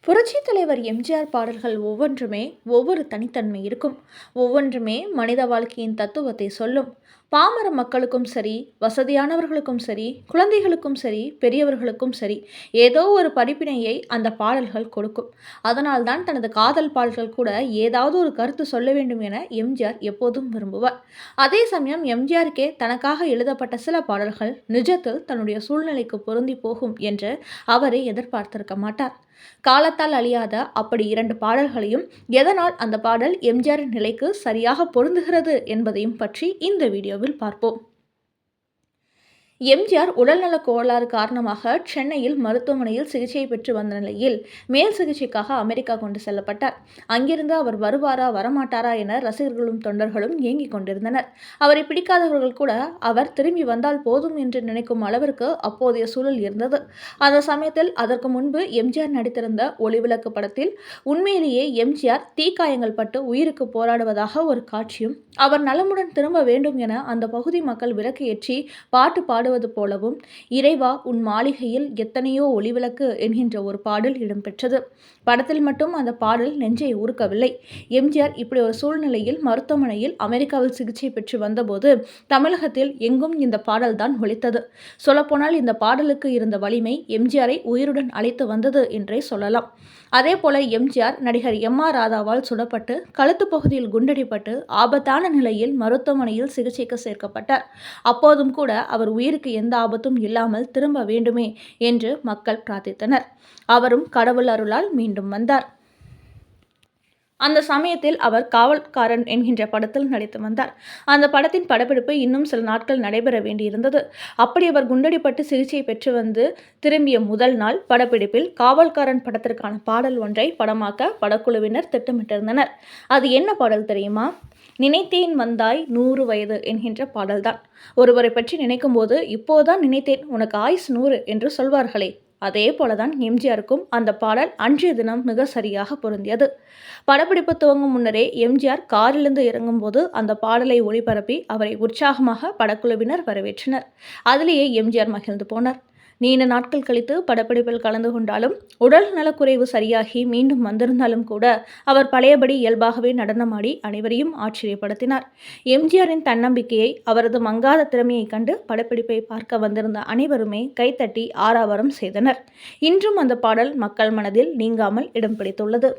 புரட்சித் தலைவர் எம்ஜிஆர் பாடல்கள் ஒவ்வொன்றுமே ஒவ்வொரு தனித்தன்மை இருக்கும். ஒவ்வொன்றுமே மனித வாழ்க்கையின் தத்துவத்தை சொல்லும். பாமர மக்களுக்கும் சரி, வசதியானவர்களுக்கும் சரி, குழந்தைகளுக்கும் சரி, பெரியவர்களுக்கும் சரி, ஏதோ ஒரு படிப்பினையை அந்த பாடல்கள் கொடுக்கும். அதனால்தான் தனது காதல் பாடல்கள் கூட ஏதாவது ஒரு கருத்து சொல்ல வேண்டும் என எம்ஜிஆர் எப்போதும் விரும்புவார். அதே சமயம் எம்ஜிஆருக்கே தனக்காக எழுதப்பட்ட சில பாடல்கள் நிஜத்தில் தன்னுடைய சூழ்நிலைக்கு பொருந்தி போகும் என்று அவரே எதிர்பார்த்திருக்க மாட்டார். காலத்தால் அழியாத அப்படி 2 பாடல்களையும், எதனால் அந்த பாடல் எம்ஜிஆரின் நிலைக்கு சரியாக பொருந்துகிறது என்பதையும் பற்றி இந்த வீடியோவில் பார்ப்போம். எம்ஜிஆர் உடல்நலக் கோளாறு காரணமாக சென்னையில் மருத்துவமனையில் சிகிச்சை பெற்று வந்த நிலையில் மேல் சிகிச்சைக்காக அமெரிக்கா கொண்டு செல்லப்பட்டார். அங்கிருந்து அவர் வருவாரா வரமாட்டாரா என ரசிகர்களும் தொண்டர்களும் ஏங்கிக் கொண்டிருந்தனர். அவரை பிடிக்காதவர்கள் கூட அவர் திரும்பி வந்தால் போதும் என்று நினைக்கும் அளவிற்கு அப்போதைய சூழல் இருந்தது. அந்த சமயத்தில் அதற்கு முன்பு எம்ஜிஆர் நடித்திருந்த ஒளிவிளக்கு படத்தில் உண்மையிலேயே எம்ஜிஆர் தீக்காயங்கள் பட்டு உயிருக்கு போராடுவதாக ஒரு காட்சியும், அவர் நலமுடன் திரும்ப வேண்டும் என அந்த பகுதி மக்கள் விளக்கு ஏற்றி பாட்டு பாடுவது போலவும், இறைவா உன் மாளிகையில் எத்தனையோ ஒளிவிளக்கு என்கின்ற ஒரு பாடல் இடம்பெற்றது. படத்தில் மட்டும் அந்த பாடல் நெஞ்சை உருக்கவில்லை. எம்ஜிஆர் இப்படி ஒரு சூழ்நிலையில் மருத்துவமனையில் அமெரிக்காவில் சிகிச்சை பெற்று வந்தபோது தமிழகத்தில் எங்கும் இந்த பாடல்தான் ஒலித்தது. சொல்லப்போனால் இந்த பாடலுக்கு இருந்த வலிமை எம்ஜிஆரை உயிருடன் அழைத்து வந்தது என்றே சொல்லலாம். அதேபோல எம்ஜிஆர் நடிகர் எம்.ஆர். ராதாவால் சுடப்பட்டு கழுத்து பகுதியில் குண்டடிப்பட்டு ஆபத்தான நிலையில் மருத்துவமனையில் சிகிச்சைக்கு சேர்க்கப்பட்டார். அப்போதும் கூட அவர் உயிருக்கு எந்த ஆபத்தும் இல்லாமல் திரும்ப வேண்டுமே என்று மக்கள் பிரார்த்தித்தனர். அவரும் கடவுள் அருளால் மீண்டும் வந்தார். அந்த சமயத்தில் அவர் காவல்காரன் என்கின்ற படத்தில் நடித்து வந்தார். அந்த படத்தின் படப்பிடிப்பு இன்னும் சில நாட்கள் நடைபெற வேண்டியிருந்தது. அப்படி அவர் குண்டடிப்பட்டு சிகிச்சை பெற்று வந்து திரும்பிய முதல் நாள் படப்பிடிப்பில் காவல்காரன் படத்திற்கான பாடல் ஒன்றை படமாக்க படக்குழுவினர் திட்டமிட்டிருந்தனர். அது என்ன பாடல் தெரியுமா? நினைத்தேன் வந்தாய் 100 வயது என்கின்ற பாடல்தான். ஒருவரை பற்றி நினைக்கும் போது இப்போதான் நினைத்தேன் உனக்கு ஆயுசு 100 என்று சொல்வார்களே, அதே போலதான் எம்ஜிஆருக்கும் அந்த பாடல் அன்றைய தினம் மிக சரியாக பொருந்தியது. படப்பிடிப்பு துவங்கும் முன்னரே எம்ஜிஆர் காரிலிருந்து இறங்கும்போது அந்த பாடலை ஒளிபரப்பி அவரை உற்சாகமாக படக்குழுவினர் வரவேற்றனர். அதிலேயே எம்ஜிஆர் மகிழ்ந்து போனார். நீண்ட நாட்கள் கழித்து படப்பிடிப்பில் கலந்து கொண்டாலும், உடல் நலக்குறைவு சரியாகி மீண்டும் வந்திருந்தாலும் கூட அவர் பழையபடி இயல்பாகவே நடனமாடி அனைவரையும் ஆச்சரியப்படுத்தினார். எம்ஜிஆரின் தன்னம்பிக்கையை, அவரது மங்காத திறமையை கண்டு படப்பிடிப்பை பார்க்க வந்திருந்த அனைவருமே கைத்தட்டி ஆரவாரம் செய்தனர். இன்றும் அந்த பாடல் மக்கள் மனதில் நீங்காமல் இடம் பிடித்துள்ளது.